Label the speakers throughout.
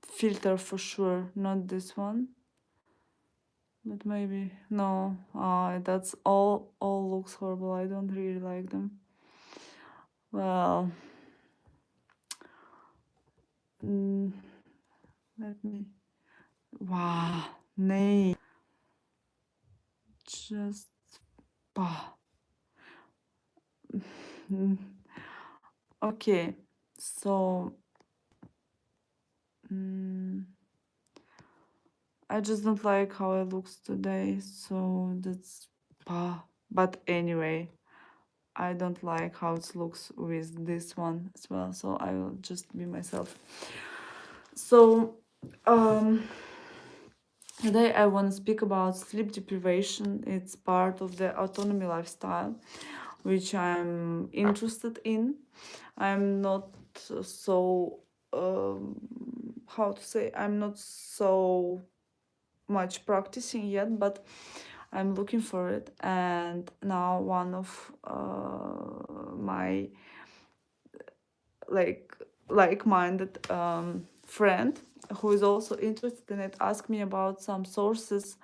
Speaker 1: filter for sure, not this one, but maybe no. That's all looks horrible. I don't really like them. Well, mm, let me. Wow, nay, just bah. Mm, okay, so mm, I just don't like how it looks today, so that's bah. But anyway, I don't like how it looks with this one as well, so I will just be myself. So today I want to speak about sleep deprivation. It's part of the autonomy lifestyle, which I'm interested in. I'm not so how to say, I'm not so much practicing yet, but I'm looking for it. And now one of my like-minded friend who is also interested in it asked me about some sources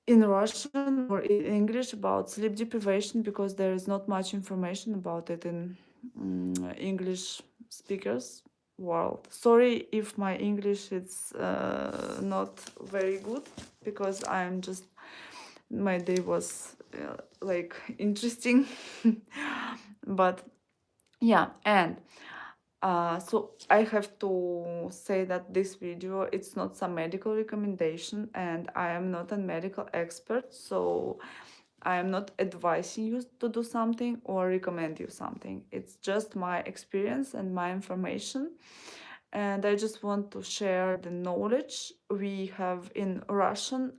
Speaker 1: in Russian or in English about sleep deprivation, because there is not much information about it in English speakers world. Sorry if my English is not very good, because I'm just, my day was like interesting. But yeah, and so I have to say that this video, it's not some medical recommendation, and I am not a medical expert, so I am not advising you to do something or recommend you something. It's just my experience and my information, and I just want to share the knowledge we have in Russian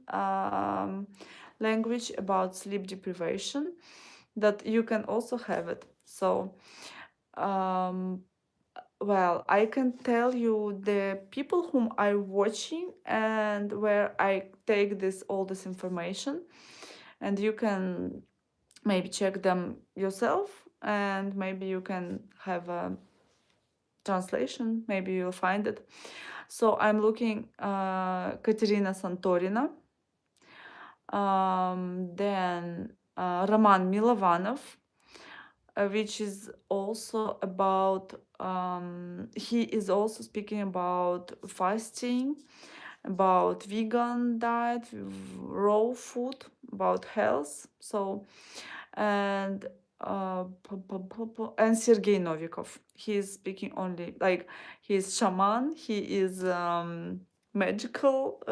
Speaker 1: language about sleep deprivation, that you can also have it. So well, I can tell you the people whom I'm watching and where I take all this information, and you can maybe check them yourself, and maybe you can have a translation, maybe you'll find it. So I'm looking Katerina Santorina, then Roman Milovanov, which is also about, he is also speaking about fasting, about vegan diet, raw food, about health. So, and and Sergei Novikov, he is speaking only, like, he is shaman, he is magical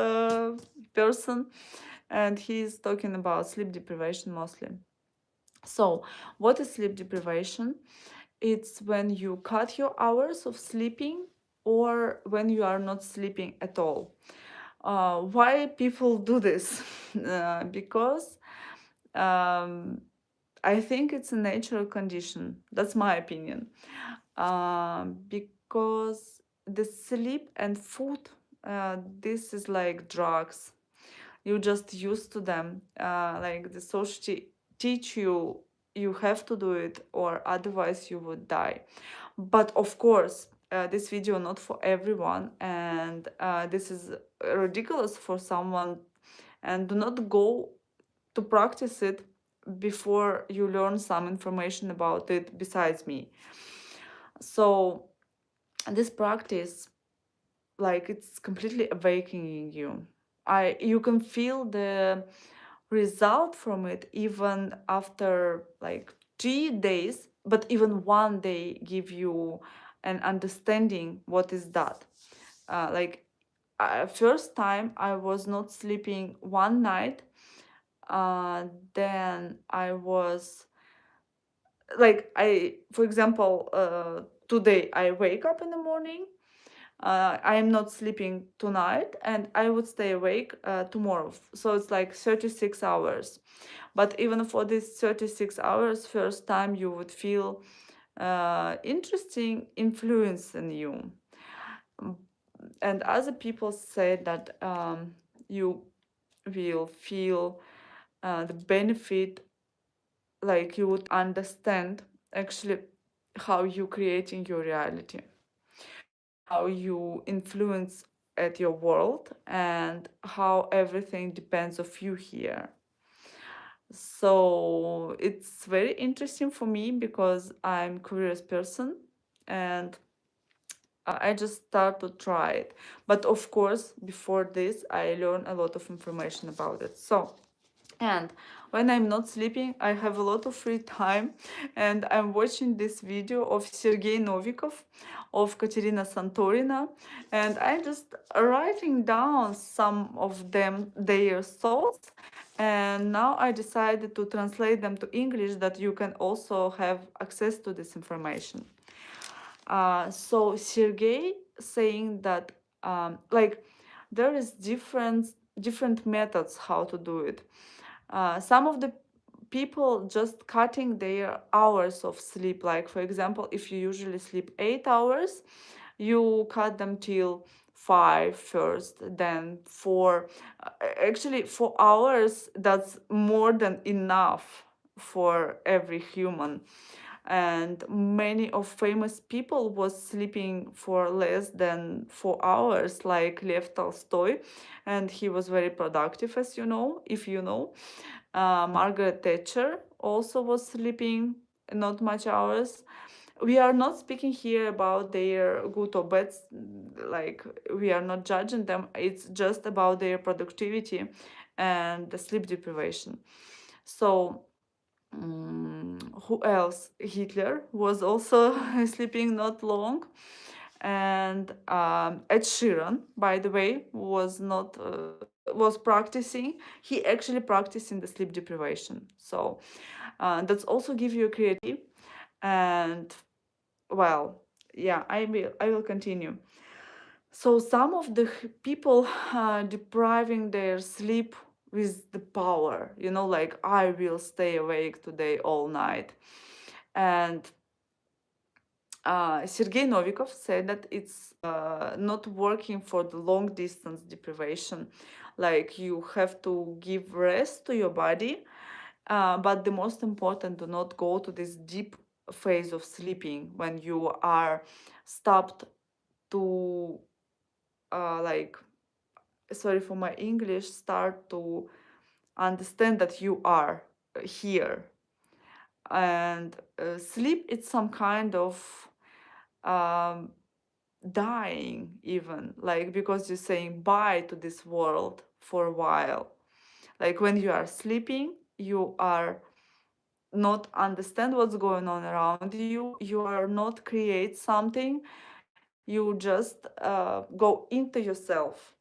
Speaker 1: person, and he is talking about sleep deprivation mostly. So, what is sleep deprivation? It's when you cut your hours of sleeping, or when you are not sleeping at all. Why people do this? Because I think it's a natural condition. That's my opinion. Because the sleep and food, this is like drugs. You just used to them. Like the society teach you, you have to do it, or otherwise you would die. But of course, this video not for everyone, and this is ridiculous for someone, and do not go to practice it before you learn some information about it besides me. So this practice, like, it's completely awakening you. You can feel the result from it even after like 3 days, but even one day give you an understanding what is that. Like, first time I was not sleeping one night, then I was like, for example, today I wake up in the morning, I am not sleeping tonight, and I would stay awake tomorrow. So it's like 36 hours. But even for these 36 hours, first time you would feel interesting influence in you. And other people say that you will feel the benefit, like you would understand actually how you creating your reality, how you influence at your world, and how everything depends of you here. So it's very interesting for me because I'm curious person, and I just start to try it. But of course, before this, I learned a lot of information about it. So, and when I'm not sleeping, I have a lot of free time, and I'm watching this video of Sergei Novikov, of Katerina Santorina, and I'm just writing down some of them their thoughts. And now I decided to translate them to English that you can also have access to this information. So Sergey saying that like there is different methods how to do it. Some of the people just cutting their hours of sleep. Like for example, if you usually sleep 8 hours, you cut them till five first, then four. Actually, 4 hours, that's more than enough for every human. And many of famous people was sleeping for less than 4 hours, like Lev Tolstoy, and he was very productive, as you know, if you know. Margaret Thatcher also was sleeping not much hours. We are not speaking here about their good or bad, like we are not judging them. It's just about their productivity and the sleep deprivation. So who else? Hitler was also sleeping not long. And Ed Sheeran, by the way, was not was practicing. He actually practicing the sleep deprivation. So that's also give you a creative. And well, yeah, I will continue. So some of the people depriving their sleep with the power, like I will stay awake today all night. And Sergei Novikov said that it's not working for the long distance deprivation. Like you have to give rest to your body, but the most important, do not go to this deep phase of sleeping when you are stopped to like, sorry for my English, start to understand that you are here. And sleep, it's some kind of um, dying, even, like, because you're saying bye to this world for a while. Like when you are sleeping, you are not understand what's going on around you, you are not create something, you just go into yourself.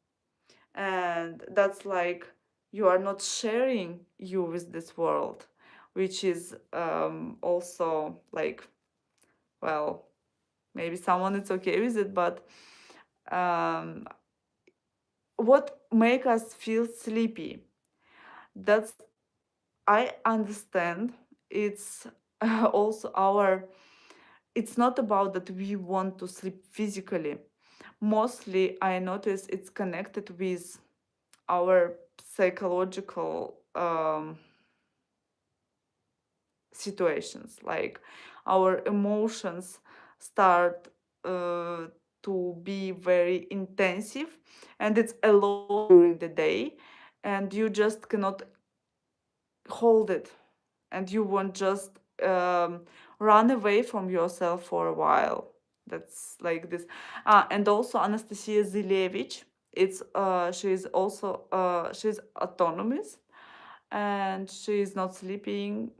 Speaker 1: And that's like you are not sharing you with this world, which is also like, well, maybe someone is okay with it, but um, what make us feel sleepy, that's, I understand, it's also our, it's not about that we want to sleep physically. Mostly I notice it's connected with our psychological situations, like our emotions start uh, to be very intensive, and it's a lot during the day, and you just cannot hold it, and you won't just um, run away from yourself for a while. That's like this. And also Anastasia Zilevich, it's she's also she's autonomous, and she's not sleeping,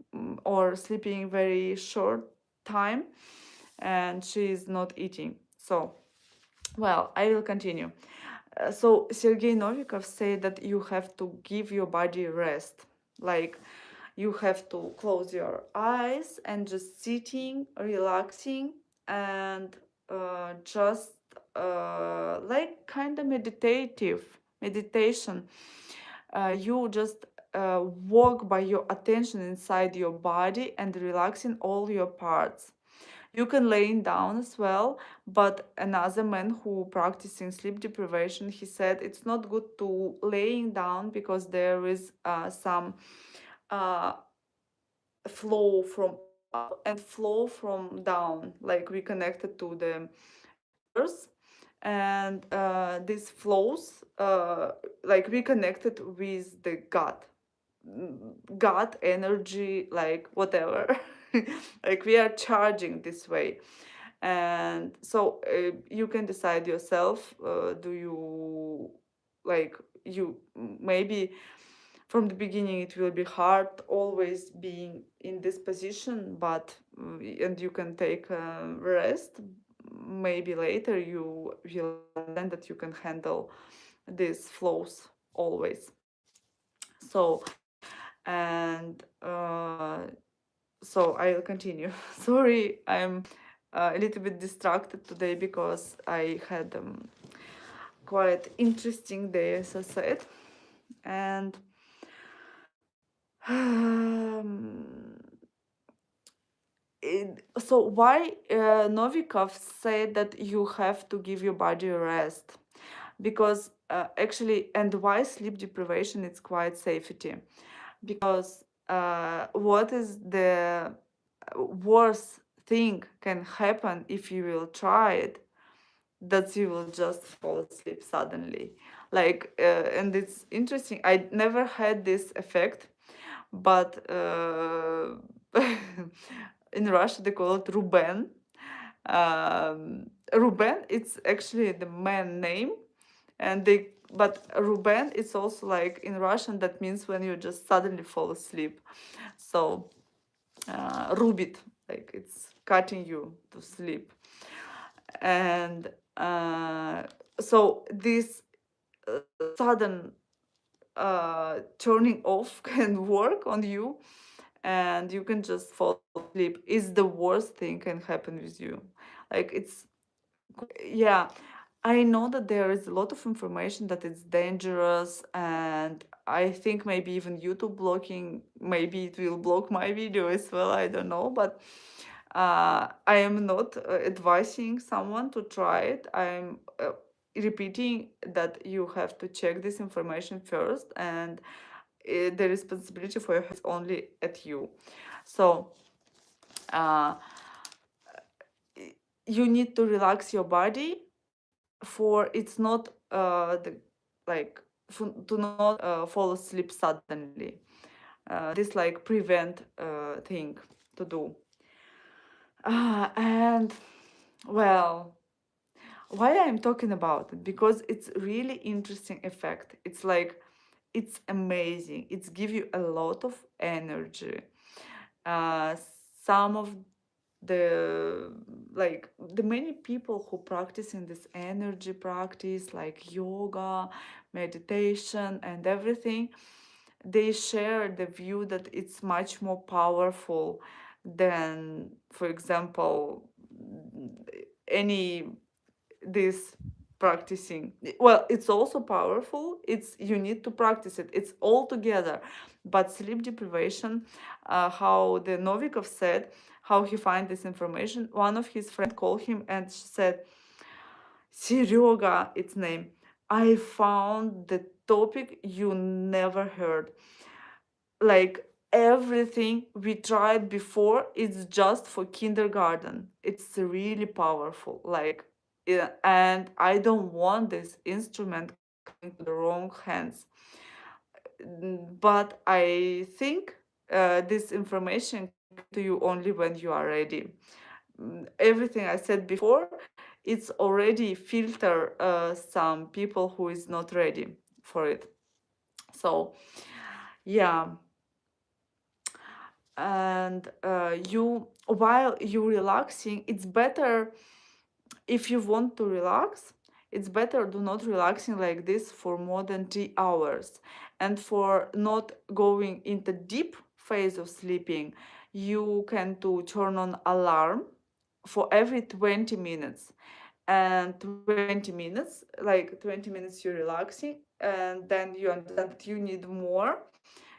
Speaker 1: or sleeping very short time, and she's not eating. So, well, I will continue. So Sergei Novikov said that you have to give your body rest, like you have to close your eyes and just sitting, relaxing, and just like kind of meditation. You just walk by your attention inside your body and relaxing all your parts. You can laying down as well, but another man who practicing sleep deprivation, he said it's not good to laying down because there is some uh, flow from up and flow from down, like we connected to the earth. And these flows, like we connected with the God energy, like whatever. Like we are charging this way. And so you can decide yourself, do you like you maybe from the beginning it will be hard always being in this position, but and you can take rest. Maybe later you will understand that you can handle these flows always. So and so I'll continue. Sorry, I'm a little bit distracted today because I had quite interesting day, as I said. And so why Novikov said that you have to give your body a rest? Because actually, and why sleep deprivation is quite safety? Because what is the worst thing can happen if you will try it, that you will just fall asleep suddenly. Like and it's interesting, I never had this effect, but in Russia they call it Ruben. Ruben, it's actually the man name, and they but Ruben, it's also like in Russian that means when you just suddenly fall asleep. So rubit, like it's cutting you to sleep. And so this sudden turning off can work on you, and you can just fall asleep. Is the worst thing can happen with you. Like it's yeah, I know that there is a lot of information that it's dangerous, and I think maybe even YouTube blocking, maybe it will block my video as well. I don't know, but I am not advising someone to try it. I'm repeating that you have to check this information first, and the responsibility for your health is only at you. So uh, you need to relax your body for it's not the like to not fall asleep suddenly. This like prevent thing to do. And well, why I'm talking about it, because it's really interesting effect. It's like it's amazing, it's give you a lot of energy. uh, some of the like the many people who practice in this energy practice like yoga, meditation and everything, they share the view that it's much more powerful than, for example, any this practicing. Well, it's also powerful, it's you need to practice it, it's all together. But sleep deprivation, how the Novikov said, how he find this information, one of his friends called him and said, Seryoga, its name, I found the topic you never heard. Like everything we tried before, it's just for kindergarten. It's really powerful. Like, yeah, and I don't want this instrument coming to the wrong hands. But I think this information can come to you only when you are ready. Everything I said before, it's already filter some people who is not ready for it. So yeah. And you while you relaxing, it's better if you want to relax, it's better do not relaxing like this for more than 3 hours. And for not going into deep phase of sleeping, you can to turn on alarm for every 20 minutes. And 20 minutes, like 20 minutes you're relaxing, and then you understand that you need more,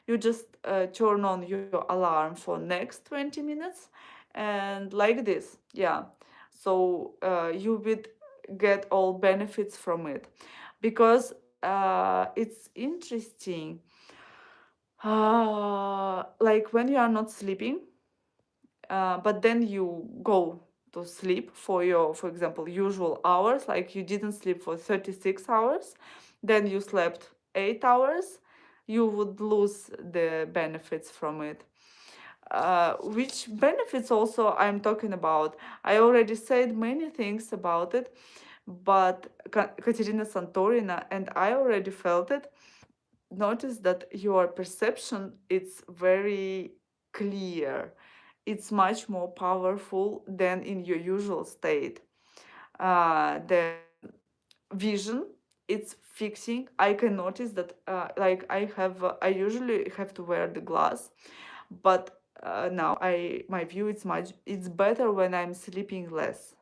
Speaker 1: you just turn on your alarm for next 20 minutes, and like this, yeah. So you would get all benefits from it, because it's interesting. Like when you are not sleeping, but then you go to sleep for your, for example, usual hours, like you didn't sleep for 36 hours, then you slept 8 hours, you would lose the benefits from it. Which benefits also I'm talking about? I already said many things about it, but Katerina Santorina and I already felt it. Notice that your perception is very clear. It's much more powerful than in your usual state. The vision, it's fixing. I can notice that like I usually have to wear the glass, but now I my view it's better when I'm sleeping less.